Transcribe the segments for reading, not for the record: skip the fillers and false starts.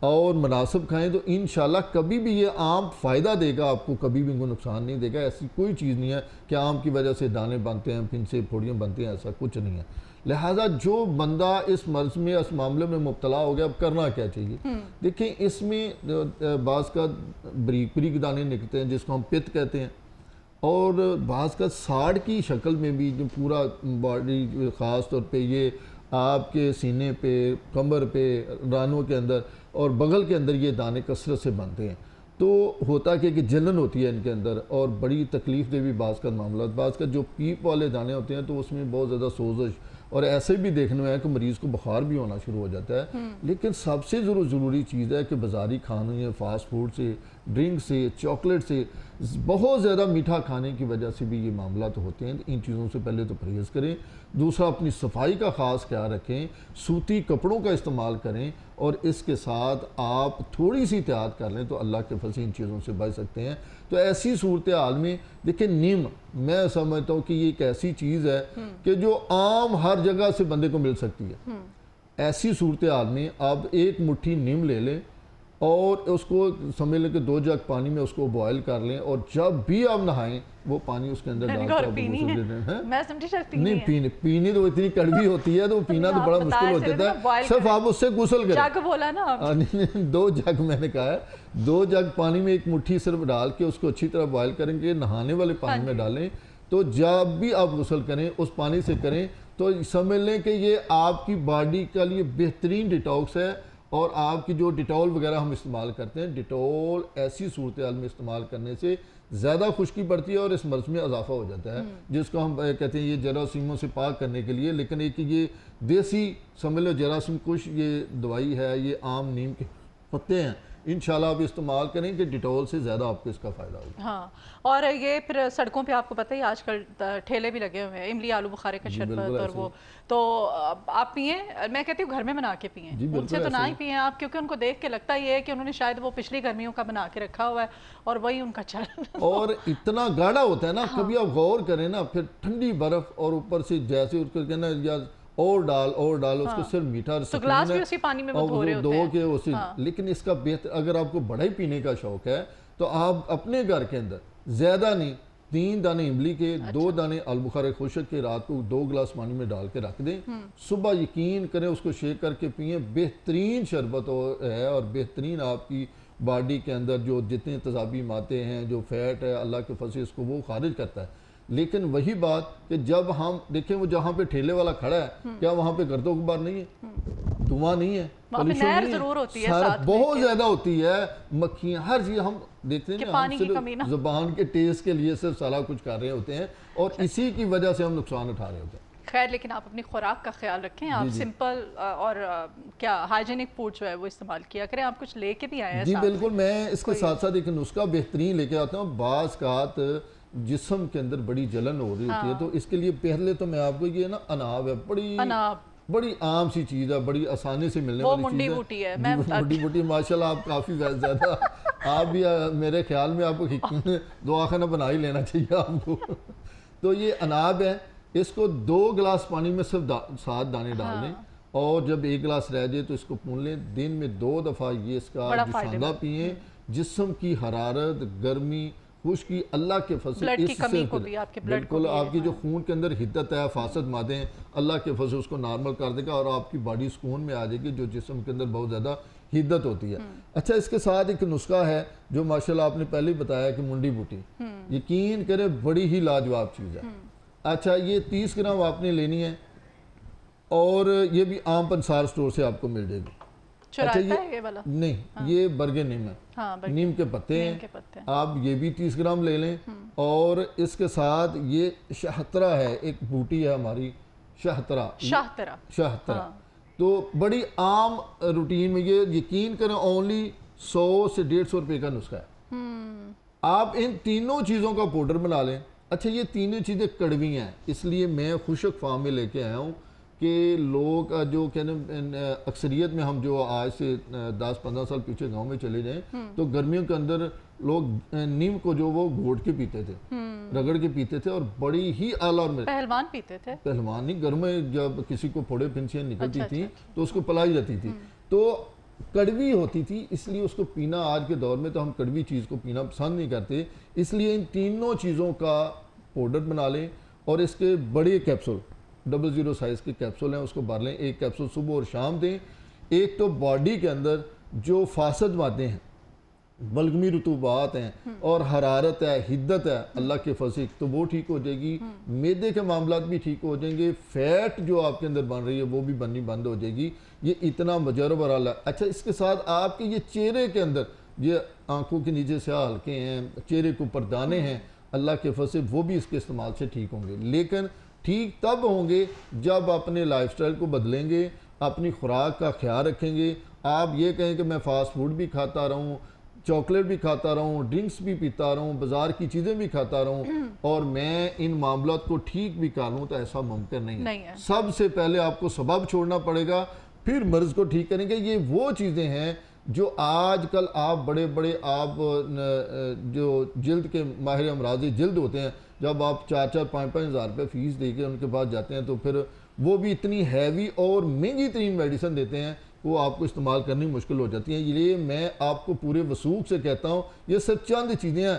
اور مناسب کھائیں تو انشاءاللہ کبھی بھی یہ آم فائدہ دے گا آپ کو, کبھی بھی ان کو نقصان نہیں دے گا. ایسی کوئی چیز نہیں ہے کہ آم کی وجہ سے دانے بنتے ہیں, پھنسے پھوڑیاں بنتی ہیں, ایسا کچھ نہیں ہے. لہٰذا جو بندہ اس مرض میں, اس معاملے میں مبتلا ہو گیا, اب کرنا کیا چاہیے؟ دیکھیں اس میں بعض کا بریک بریک دانے نکلتے ہیں جس کو ہم پت کہتے ہیں, اور بعض کا ساڑ کی شکل میں بھی جو پورا باڈی, خاص طور پہ یہ آپ کے سینے پہ, کمر پہ, رانوں کے اندر اور بغل کے اندر یہ دانے کثرت سے بنتے ہیں. تو ہوتا کہ جلن ہوتی ہے ان کے اندر, اور بڑی تکلیف دے بھی بعض کا معاملات. بعض کا جو پیپ والے دانے ہوتے ہیں تو اس میں بہت زیادہ سوزش, اور ایسے بھی دیکھنے میں ہے کہ مریض کو بخار بھی ہونا شروع ہو جاتا ہے. لیکن سب سے ضروری چیز ہے کہ بازاری کھانے, فاسٹ فوڈ سے, ڈرنک سے, چاکلیٹ سے, بہت زیادہ میٹھا کھانے کی وجہ سے بھی یہ معاملات ہوتے ہیں. ان چیزوں سے پہلے تو پرہیز کریں. دوسرا, اپنی صفائی کا خاص خیال رکھیں, سوتی کپڑوں کا استعمال کریں, اور اس کے ساتھ آپ تھوڑی سی احتیاط کر لیں تو اللہ کے فضل سے ان چیزوں سے بچ سکتے ہیں. تو ایسی صورتحال میں دیکھیں, نیم میں سمجھتا ہوں کہ یہ ایک ایسی چیز ہے کہ جو عام ہر جگہ سے بندے کو مل سکتی ہے. ایسی صورتحال میں آپ ایک مٹھی نیم لے لیں اور اس کو سمجھ لیں کہ 2 جگ پانی میں اس کو بوائل کر لیں, اور جب بھی آپ نہائیں وہ پانی اس کے اندر ڈال کے آپ غسل دے دیں. میں سمجھی شاید نہیں, پینی تو اتنی کڑوی ہوتی ہے تو پینا تو بڑا مشکل ہو جاتا ہے. صرف آپ اس سے غسل کریں. جگ بولا نا, 2 جگ میں نے کہا ہے, 2 جگ پانی میں ایک مٹھی صرف ڈال کے اس کو اچھی طرح بوائل کریں گے, نہانے والے پانی میں ڈالیں. تو جب بھی آپ غسل کریں اس پانی سے کریں تو سمجھ لیں کہ یہ آپ کی باڈی کے لیے بہترین ڈیٹاکس ہے. اور آپ کی جو ڈیٹول وغیرہ ہم استعمال کرتے ہیں, ڈیٹول ایسی صورتحال میں استعمال کرنے سے زیادہ خشکی پڑتی ہے اور اس مرض میں اضافہ ہو جاتا ہے, جس کو ہم کہتے ہیں یہ جراثیموں سے پاک کرنے کے لیے. لیکن ایک یہ دیسی سمجھ لو جراثیم کش یہ دوائی ہے, یہ عام نیم کے پتے ہیں, انشاءاللہ آپ استعمال کریں کہ ڈیٹول سے زیادہ آپ کو اس کا فائدہ ہوگا. ہاں, اور یہ پھر سڑکوں پہ آپ کو پتہ ہی آج کل ٹھیلے بھی لگے ہوئے ہیں, املی آلو بخارے کا شربت, اور وہ تو آپ پئیں. میں کہتی ہوں گھر میں بنا کے پئیں, ان سے تو نہ ہی پئیں آپ, کیونکہ ان کو دیکھ کے لگتا یہ ہے کہ انہوں نے شاید وہ پچھلی گرمیوں کا بنا کے رکھا ہوا ہے اور وہی ان کا چل. اور اتنا گاڑھا ہوتا ہے نا, کبھی آپ غور کریں نا, پھر ٹھنڈی برف اور اوپر سے جیسے اس کو کہنا یا اور ڈال اس کو صرف میٹھا اور سکین ہے, بھی اسی پانی میں وہ دھو رہے ہوتے ہیں. لیکن اس کا بہتر, اگر آپ کو بڑا ہی پینے کا شوق ہے تو آپ اپنے گھر کے اندر زیادہ نہیں, 3 دانے املی کے, 2 دانے آلو بخارے خشک کے رات کو 2 گلاس پانی میں ڈال کے رکھ دیں. صبح یقین کریں اس کو شیک کر کے پئیں, بہترین شربت ہے, اور بہترین آپ کی باڈی کے اندر جو جتنے تیزابی مادے ہیں, جو فیٹ ہے, اللہ کے فضل سے اس کو وہ خارج کرتا ہے. لیکن وہی بات کہ جب ہم دیکھیں وہ جہاں پہ ٹھیلے والا کھڑا ہے, کیا وہاں پہ گرد و غبار نہیں ہے, دھواں نہیں ہے, پولیوشن نہیں ہے, بہت زیادہ ہوتی ہے, مکھیاں, ہر چیز. ہم دیکھتے ہیں ہم صرف زبان کے ٹیسٹ کے لیے صرف سارا کچھ کر رہے ہوتے ہیں, اور اسی کی وجہ سے ہم نقصان اٹھا رہے ہوتے ہیں. خیر, لیکن آپ اپنی خوراک کا خیال رکھیں, آپ سمپل اور کیا ہائیجینک فوڈ جو ہے وہ استعمال کیا کریں. آپ کچھ لے کے بھی آئے ہیں؟ جی بالکل, میں اس کے ساتھ ساتھ ایک نسخہ بہترین لے کے آتا ہوں. بعض اوقات جسم کے اندر بڑی جلن ہو رہی ہوتی ہے, تو اس کے لیے پہلے تو میں آپ کو یہ نا اناب ہے, بڑی عام سی چیز ہے, بڑی آسانی سے ملنے والی چیز ہے. منڈی بوٹی ہے, منڈی بوٹی, ماشاءاللہ آپ کافی زیادہ, آپ بھی میرے خیال میں آپ کو دعا خانہ بنا ہی لینا چاہیے آپ کو. تو یہ اناب ہے, اس کو 2 گلاس پانی میں صرف 7 دانے ڈال لیں, اور جب 1 گلاس رہ جائے تو اس کو پون لیں. دن میں 2 دفعہ یہ اس کا جوشاندہ پئیں. جسم کی حرارت, گرمی, خشکی اللہ کے فضل سے بالکل آپ کی جو خون کے اندر حدت ہے, فاسد مادے ہیں, اللہ کے فضل اس کو نارمل کر دے گا, اور آپ کی باڈی سکون میں آ جائے گی, جو جسم کے اندر بہت زیادہ حدت ہوتی ہے. اچھا, اس کے ساتھ ایک نسخہ ہے جو ماشاءاللہ آپ نے پہلے ہی بتایا کہ منڈی بوٹی, یقین کریں بڑی ہی لاجواب چیز ہے. اچھا, یہ 30 گرام آپ نے لینی ہے, اور یہ بھی عام پنسار سٹور سے آپ کو مل جائے گی. اچھا, یہ نہیں, یہ برگے نیم ہے, نیم کے پتے ہیں, آپ یہ بھی 30 گرام لے لیں. اور اس کے ساتھ یہ شہترہ ہے, ایک بوٹی ہے ہماری, شہترہ, تو بڑی عام روٹین میں یہ یقین کریں اونلی 100 سے 150 روپے کا نسخہ ہے. آپ ان تینوں چیزوں کا پاؤڈر بنا لیں. اچھا, یہ تینوں چیزیں کڑوی ہیں, اس لیے میں خشک فارم میں لے کے آیا ہوں کہ لوگ جو کہنے اکثریت میں, ہم جو آج سے 10-15 سال پیچھے گاؤں میں چلے جائیں تو گرمیوں کے اندر لوگ نیم کو جو وہ گھوٹ کے پیتے تھے, رگڑ کے پیتے تھے, اور بڑی ہی اعلیٰ, اور پہلوان پیتے تھے, پہلوان نہیں, گھر میں جب کسی کو پھوڑے پھنسیاں نکلتی تھیں تو اس کو پلائی جاتی تھی. تو کڑوی ہوتی تھی، اس لیے اس کو پینا آج کے دور میں تو ہم کڑوی چیز کو پینا پسند نہیں کرتے، اس لیے ان تینوں چیزوں کا پاؤڈر بنا لیں اور اس کے بڑے کیپسول 00 سائز کے کیپسول ہیں اس کو بھر لیں، ایک کیپسول صبح اور شام دیں۔ ایک تو باڈی کے اندر جو فاسد مادے ہیں، بلغمی رطوبات ہیں اور حرارت ہے، حدت ہے، اللہ کے فضل تو وہ ٹھیک ہو جائے گی، معدے کے معاملات بھی ٹھیک ہو جائیں گے، فیٹ جو آپ کے اندر بن رہی ہے وہ بھی بننی بند ہو جائے گی۔ یہ اتنا مجرب اور اللہ۔ اچھا، اس کے ساتھ آپ کے یہ چہرے کے اندر یہ آنکھوں کے نیچے سیاہ حلقے ہیں، چہرے کے اوپر دانے ہیں، اللہ کے فضل سے وہ بھی اس کے استعمال سے ٹھیک ہوں گے، لیکن ٹھیک تب ہوں گے جب اپنے لائف سٹائل کو بدلیں گے، اپنی خوراک کا خیال رکھیں گے۔ آپ یہ کہیں کہ میں فاسٹ فوڈ بھی کھاتا رہوں، چاکلیٹ بھی کھاتا رہوں، ڈرنکس بھی پیتا رہوں، بازار کی چیزیں بھی کھاتا رہوں اور میں ان معاملات کو ٹھیک بھی کر لوں، تو ایسا ممکن نہیں ہے۔ سب سے پہلے آپ کو سبب چھوڑنا پڑے گا، پھر مرض کو ٹھیک کریں گے۔ یہ وہ چیزیں ہیں جو آج کل آپ بڑے بڑے آپ جو جلد کے ماہر امراض جلد ہوتے ہیں، جب آپ 4-5 ہزار روپے فیس دے کے ان کے پاس جاتے ہیں تو پھر وہ بھی اتنی ہیوی اور مہنگی ترین میڈیسن دیتے ہیں، وہ آپ کو استعمال کرنی مشکل ہو جاتی ہیں۔ یہ میں آپ کو پورے وثوق سے کہتا ہوں، یہ صرف چند چیزیں ہیں،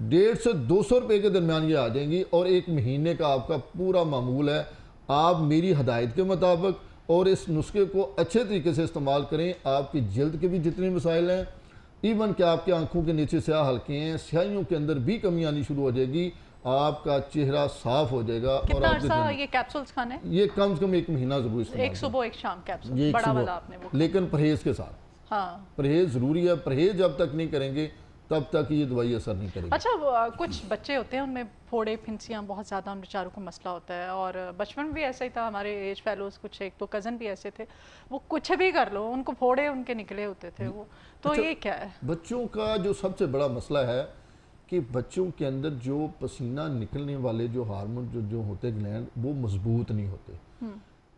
150 سے 200 روپے کے درمیان یہ آ جائیں گی اور ایک مہینے کا آپ کا پورا معمول ہے۔ آپ میری ہدایت کے مطابق اور اس نسخے کو اچھے طریقے سے استعمال کریں، آپ کی جلد کے بھی جتنے مسائل ہیں، ایون کہ آپ کے آنکھوں کے نیچے سیاہ حلقے ہیں، سیاہیوں کے اندر بھی کمی آنی شروع ہو جائے گی، آپ کا چہرہ صاف ہو جائے گا۔ کتنا عرصہ یہ کیپسولز کھانے؟ یہ کم سے کم 1 مہینہ ضرور استعمال ایک صبح ایک شام کیپسول، بڑا والا آپ نے وہ، لیکن پرہیز کے ساتھ۔ ہاں، پرہیز ضروری ہے، پرہیز جب تک نہیں کریں گے تب تک یہ دوائی اثر نہیں کرے گی۔ اچھا، کچھ بچے ہوتے ہیں ان میں پھوڑے پھنسیاں بہت زیادہ ان بیچاروں کو مسئلہ ہوتا ہے، اور بچپن بھی ایسا ہی تھا، ہمارے ایج فیلوز کچھ ایک تو کزن بھی ایسے تھے، وہ کچھ بھی کر لو ان کو پھوڑے ان کے نکلے ہوتے تھے وہ، تو یہ کیا ہے؟ بچوں کا جو سب سے بڑا مسئلہ ہے کہ بچوں کے اندر جو پسینہ نکلنے والے جو ہارمون جو ہوتے گلینڈ وہ مضبوط نہیں ہوتے۔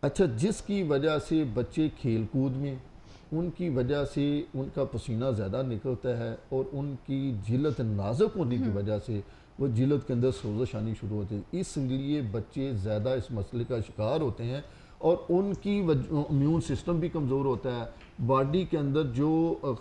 اچھا، جس کی وجہ سے بچے کھیل کود میں ان کی وجہ سے ان کا پسینہ زیادہ نکلتا ہے اور ان کی جلد نازک ہونے کی وجہ سے وہ جلد کے اندر سوزش آنی شروع ہوتی ہے، اس لیے بچے زیادہ اس مسئلے کا شکار ہوتے ہیں اور ان کی امیون سسٹم بھی کمزور ہوتا ہے۔ باڈی کے اندر جو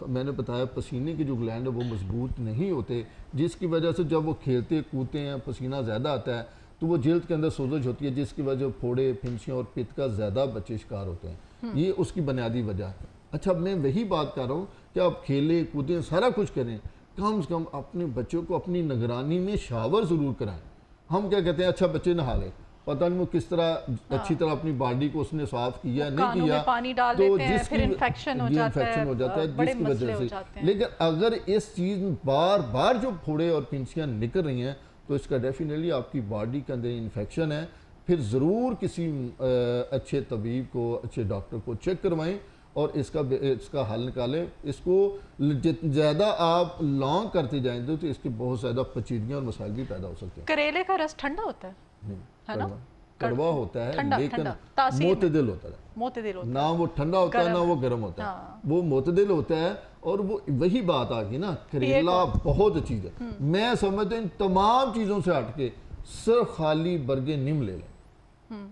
میں نے بتایا پسینے کے جو گلینڈ ہے وہ مضبوط نہیں ہوتے، جس کی وجہ سے جب وہ کھیلتے کودتے ہیں پسینہ زیادہ آتا ہے تو وہ جلد کے اندر سوزش ہوتی ہے، جس کی وجہ پھوڑے پھنسیاں اور پت کا زیادہ بچے شکار ہوتے ہیں۔ یہ اس کی بنیادی وجہ ہے۔ اچھا، میں وہی بات کر رہا ہوں کہ آپ کھیلیں کودیں سارا کچھ کریں، کم سے کم اپنے بچوں کو اپنی نگرانی میں شاور ضرور کرائیں۔ ہم کیا کہتے ہیں، اچھا بچے نہا لے، پتہ نہیں وہ کس طرح اچھی طرح اپنی باڈی کو اس نے صاف کیا نہیں کیا، پانی ڈال دیتے ہیں، پھر انفیکشن ہو جاتا ہے، جس کی وجہ سے۔ لیکن اگر اس چیز میں بار بار جو پھوڑے اور پھنسیاں نکل رہی ہیں تو اس کا ڈیفینیٹلی آپ کی باڈی کے اندر انفیکشن ہے، پھر ضرور کسی اچھے طبیب کو، اچھے ڈاکٹر کو چیک کروائیں اور اس کا حل نکالیں۔ اس کو زیادہ آپ لانگ کرتے جائیں تو اس کے بہت زیادہ پیچیدگیاں اور مسائل بھی پیدا ہو سکتے ہیں۔ کریلے کا رس ٹھنڈا ہوتا ہے؟ نہیں، کڑوا ہوتا ہے لیکن معتدل ہوتا ہے، نہ وہ ٹھنڈا ہوتا ہے نہ وہ گرم ہوتا ہے، وہ معتدل ہوتا ہے۔ اور وہ وہی بات آ گئی نا، کریلا بہت چیز ہے، میں سمجھتا ہوں ان تمام چیزوں سے ہٹ کے صرف خالی برگے نیم لے لیں،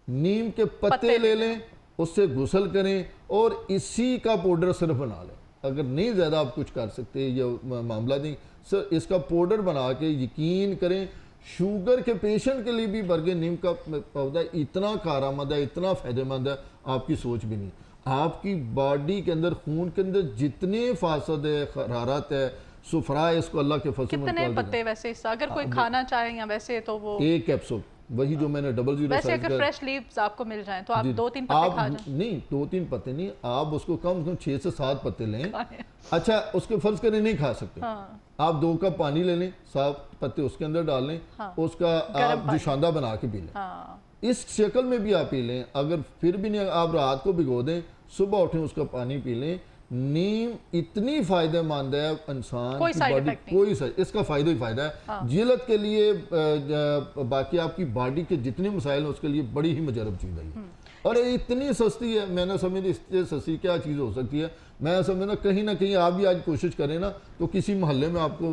نیم کے پتے لے لیں، اس سے غسل کریں اور اسی کا پاؤڈر صرف بنا لیں۔ اگر نہیں زیادہ آپ کچھ کر سکتے یا معاملہ نہیں، صرف اس کا پاؤڈر بنا کے یقین کریں، شوگر کے پیشنٹ کے لیے بھی برگے نیم کا پودا اتنا کارآمد ہے، اتنا فائدہ مند ہے، آپ کی سوچ بھی نہیں۔ آپ کی باڈی کے اندر خون کے اندر جتنے فاسد ہے، حرارت ہے، صفرا ہے، اس کو اللہ کے فضل سے کتنے پتے ویسے اگر کوئی کھانا چاہے یا ویسے تو وہ ایک کیپسول، وہی جو میں نے 00 ویسے اگر فریش لیوز آپ کو مل جائیں تو آپ 2-3 پتے کھا جائیں؟ نہیں، 2-3 پتے نہیں، آپ اس کو کم سے کم 6 سے 7 پتے لیں۔ اچھا، اس کے فرض کریں نہیں کھا سکتے، آپ 2 کپ پانی لے لیں، 7 پتے اس کے اندر ڈال لیں، اس کا آپ جوشاندہ بنا کے پی لیں، اس شکل میں بھی آپ پی لیں۔ اگر پھر بھی نہیں، آپ رات کو بھگو دیں، صبح اٹھیں اس کا پانی پی لیں۔ نیم اتنی فائدہ مند ہے انسان کی باڈی، کوئی اس کا فائدہ ہی فائدہ ہے جلد کے لیے، باقی آپ کی باڈی کے جتنے مسائل ہیں اس کے لیے بڑی ہی مجرب چیز ہے اور اتنی سستی ہے۔ میں نے سمجھ اس سے سستی کیا چیز ہو سکتی ہے، میں سمجھنا کہیں نہ کہیں آپ بھی آج کوشش کریں نا تو کسی محلے میں آپ کو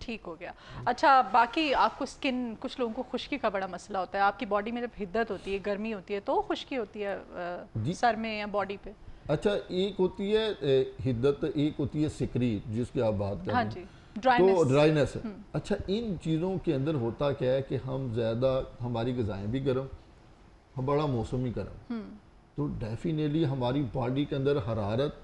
ٹھیک ہو گیا. اچھا باقی آپ کو اسکن، کچھ لوگوں کو خشکی کا بڑا مسئلہ ہوتا ہے، آپ کی باڈی میں جب حدت ہوتی ہے، گرمی ہوتی ہے تو خشکی ہوتی ہے جی سر میں یا باڈی پہ؟ اچھا، ایک ہوتی ہے حدت، ایک ہوتی ہے سکری جس کی آپ بات کر ہاں رہے جی، ہیں، تو ڈرائنس. ڈرائنس ہے. اچھا ان چیزوں کے اندر ہوتا کیا ہے کہ ہم زیادہ، ہماری غذائیں بھی گرم، بڑا موسمی گرم، تو ڈیفینیٹلی ہماری باڈی کے اندر حرارت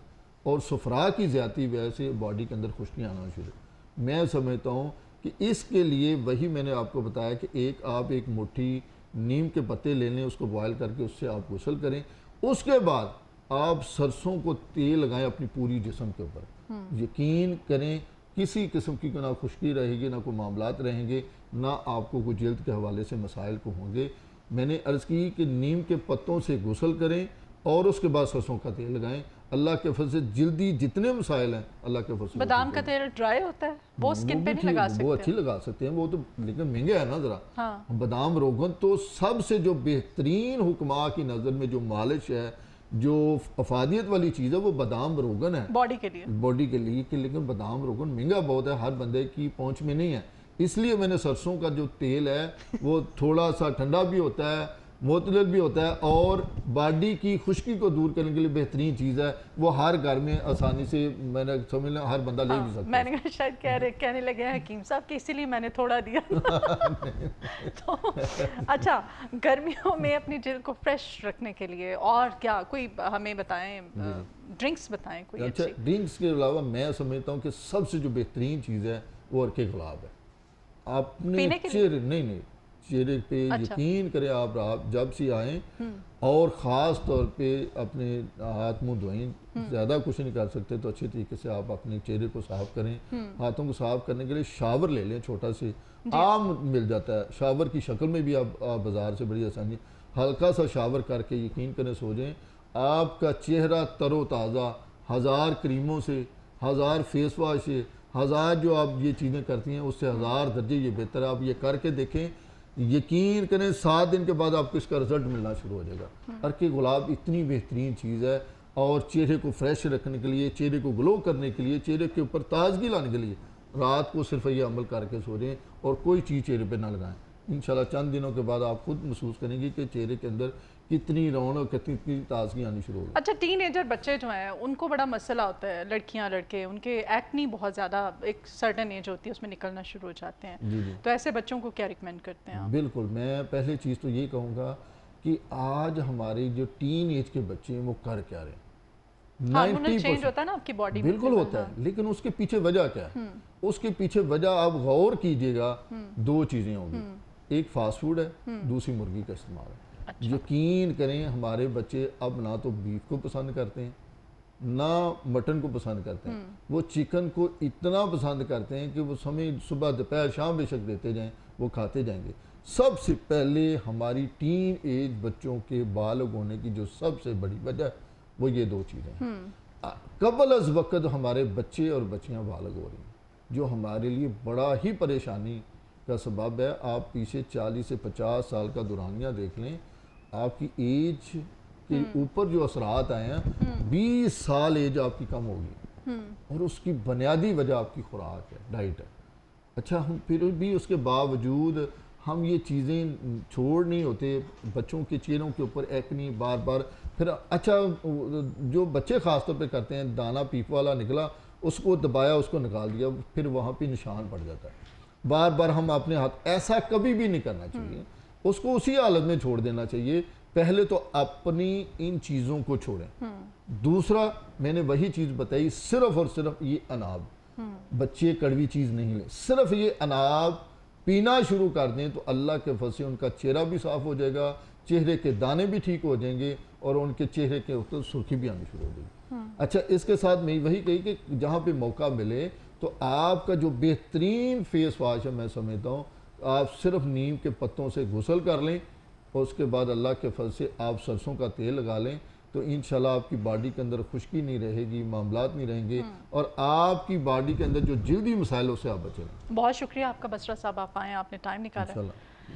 اور صفرا کی زیادتی وجہ سے باڈی کے اندر خشکی آنا شروع. میں سمجھتا ہوں کہ اس کے لیے وہی میں نے آپ کو بتایا کہ آپ ایک مٹھی نیم کے پتے لے لیں، اس کو بوائل کر کے اس سے آپ غسل کریں، اس کے بعد آپ سرسوں کو تیل لگائیں اپنی پوری جسم کے اوپر. یقین کریں کسی قسم کی نہ خشکی رہے گی، نہ کوئی معاملات رہیں گے، نہ آپ کو کوئی جلد کے حوالے سے مسائل کو ہوں گے. میں نے عرض کی کہ نیم کے پتوں سے غسل کریں اور اس کے بعد سرسوں کا تیل لگائیں. اللہ کے فضل سے جلدی جتنے مسائل ہیں اللہ کے فضل سے بادام کا تیل ڈرائی ہوتا ہے، وہ وہ اسکن پہ بھی نہیں ٹھیک، لگا وہ سکتے؟ اچھی لگا سکتے ہیں، وہ تو لیکن مہنگا ہے نا ذرا. ہاں بادام روغن تو سب سے جو بہترین حکماء کی نظر میں جو مالش ہے، جو افادیت والی چیز ہے، وہ بادام روغن ہے باڈی کے لیے. باڈی کے لیے. کہ لیکن بادام روغن مہنگا بہت ہے، ہر بندے کی پہنچ میں نہیں ہے. اس لیے میں نے سرسوں کا جو تیل ہے وہ تھوڑا سا ٹھنڈا بھی ہوتا ہے، معتدل بھی ہوتا ہے، اور باڈی کی خشکی کو دور کرنے کے لیے بہترین چیز ہے. وہ ہر گھر میں آسانی سے میں نے سمجھ لیں ہر بندہ لے بھی سکتا میں ہے. نے کہا شاید کہنے لگے ہیں حکیم صاحب کہ اسی لیے میں نے تھوڑا دیا. تو اچھا گرمیوں میں اپنی جلد کو فریش رکھنے کے لیے اور کیا کوئی ہمیں بتائیں، ڈرنکس بتائیں کوئی اچھا اچھی. ڈرنکس کے علاوہ میں سمجھتا ہوں کہ سب سے جو بہترین چیز ہے وہ عرق گلاب ہے. اپنے پینے کے لیے؟ چہرے نہیں چہرے پہ اچھا. یقین کریں آپ جب سے آئیں، اور خاص طور پہ اپنے ہاتھ منہ دھوئیں، زیادہ کچھ نہیں کر سکتے تو اچھے طریقے سے آپ اپنے چہرے کو صاف کریں. ہاتھوں کو صاف کرنے کے لیے شاور لے لیں، چھوٹا سے عام مل جاتا ہے، شاور کی شکل میں بھی آپ بازار سے بڑی آسانی، ہلکا سا شاور کر کے یقین کریں سو جائیں، آپ کا چہرہ تر و تازہ، 1000 کریموں سے، 1000 فیس واش سے، 1000 جو آپ یہ چیزیں کرتی ہیں اس سے 1000 درجے یہ بہتر ہے. آپ یہ کر کے دیکھیں، یقین کریں 7 دن کے بعد آپ کو اس کا رزلٹ ملنا شروع ہو جائے گا. عرق گلاب اتنی بہترین چیز ہے، اور چہرے کو فریش رکھنے کے لیے، چہرے کو گلو کرنے کے لیے، چہرے کے اوپر تازگی لانے کے لیے رات کو صرف یہ عمل کر کے سو جائیں اور کوئی چیز چہرے پہ نہ لگائیں. انشاءاللہ چند دنوں کے بعد آپ خود محسوس کریں گے کہ چہرے کے اندر کتنی رونق، کتنی تازگی آنی شروع ہوگی. اچھا ٹین ایجر بچے جو ہیں ان کو بڑا مسئلہ ہوتا ہے، لڑکیاں لڑکے، ان کے ایکنی بہت زیادہ ایک سرٹن ایج ہوتی ہے اس میں نکلنا شروع ہو جاتے ہیں. جی تو ایسے بچوں کو کیا ریکمینڈ کرتے ہیں آپ؟ بالکل، میں پہلی چیز تو یہ کہوں گا کہ آج ہمارے جو ٹین ایج کے بچے ہیں وہ کر کیا رہے ہیں. ہارمونل چینج 90% ہوتا ہے نا آپ کی باڈی میں. بالکل ہوتا ہے، لیکن اس کے پیچھے وجہ کیا ہے؟ اس کے پیچھے وجہ آپ غور کیجئے گا، 2 چیزیں ہوں گی. ایک فاسٹ فوڈ ہے، دوسری مرغی کا استعمال ہے. یقین کریں ہمارے بچے اب نہ تو بیف کو پسند کرتے ہیں، نہ مٹن کو پسند کرتے ہیں. وہ چکن کو اتنا پسند کرتے ہیں کہ وہ صبح دوپہر شام بے شک دیتے جائیں وہ کھاتے جائیں گے. سب سے پہلے ہماری ٹین ایج بچوں کے بالغ ہونے کی جو سب سے بڑی وجہ ہے وہ یہ 2 چیزیں ہیں. قبل از وقت ہمارے بچے اور بچیاں بالغ ہو رہی ہیں، جو ہمارے لیے بڑا ہی پریشانی کا سبب ہے. آپ پیچھے 40 سے 50 سال کا دورانیہ دیکھ لیں، آپ کی ایج کے اوپر جو اثرات آئے ہیں، 20 سال ایج آپ کی کم ہوگی، اور اس کی بنیادی وجہ آپ کی خوراک ہے، ڈائٹ ہے. اچھا ہم پھر بھی اس کے باوجود ہم یہ چیزیں چھوڑ نہیں ہوتے. بچوں کے چہروں کے اوپر ایکنی بار بار، پھر اچھا جو بچے خاص طور پہ کرتے ہیں، دانہ پیپ والا نکلا، اس کو دبایا، اس کو نکال دیا، پھر وہاں پہ نشان پڑ جاتا ہے. بار بار ہم اپنے ہاتھ، ایسا کبھی بھی نہیں کرنا چاہیے، اس کو اسی حالت میں چھوڑ دینا چاہیے. پہلے تو اپنی ان چیزوں کو چھوڑیں. دوسرا میں نے وہی چیز بتائی، صرف اور صرف یہ اناب، بچے کڑوی چیز نہیں لیں، صرف یہ اناب پینا شروع کر دیں تو اللہ کے فضل سے ان کا چہرہ بھی صاف ہو جائے گا، چہرے کے دانے بھی ٹھیک ہو جائیں گے، اور ان کے چہرے کے اوپر سرخی بھی آنی شروع ہو جائے گی. اچھا اس کے ساتھ میں وہی کہی کہ جہاں پہ موقع ملے تو آپ کا جو بہترین فیس واش ہے میں سمجھتا ہوں، آپ صرف نیم کے پتوں سے غسل کر لیں، اور اس کے بعد اللہ کے فضل سے آپ سرسوں کا تیل لگا لیں تو انشاءاللہ آپ کی باڈی کے اندر خشکی نہیں رہے گی، معاملات نہیں رہیں گے، اور آپ کی باڈی کے اندر جو جلدی مسائل سے آپ بچیں گے. بہت شکریہ آپ کا بسرا صاحب، آپ آئیں، آپ نے ٹائم نکالا. انشاءاللہ.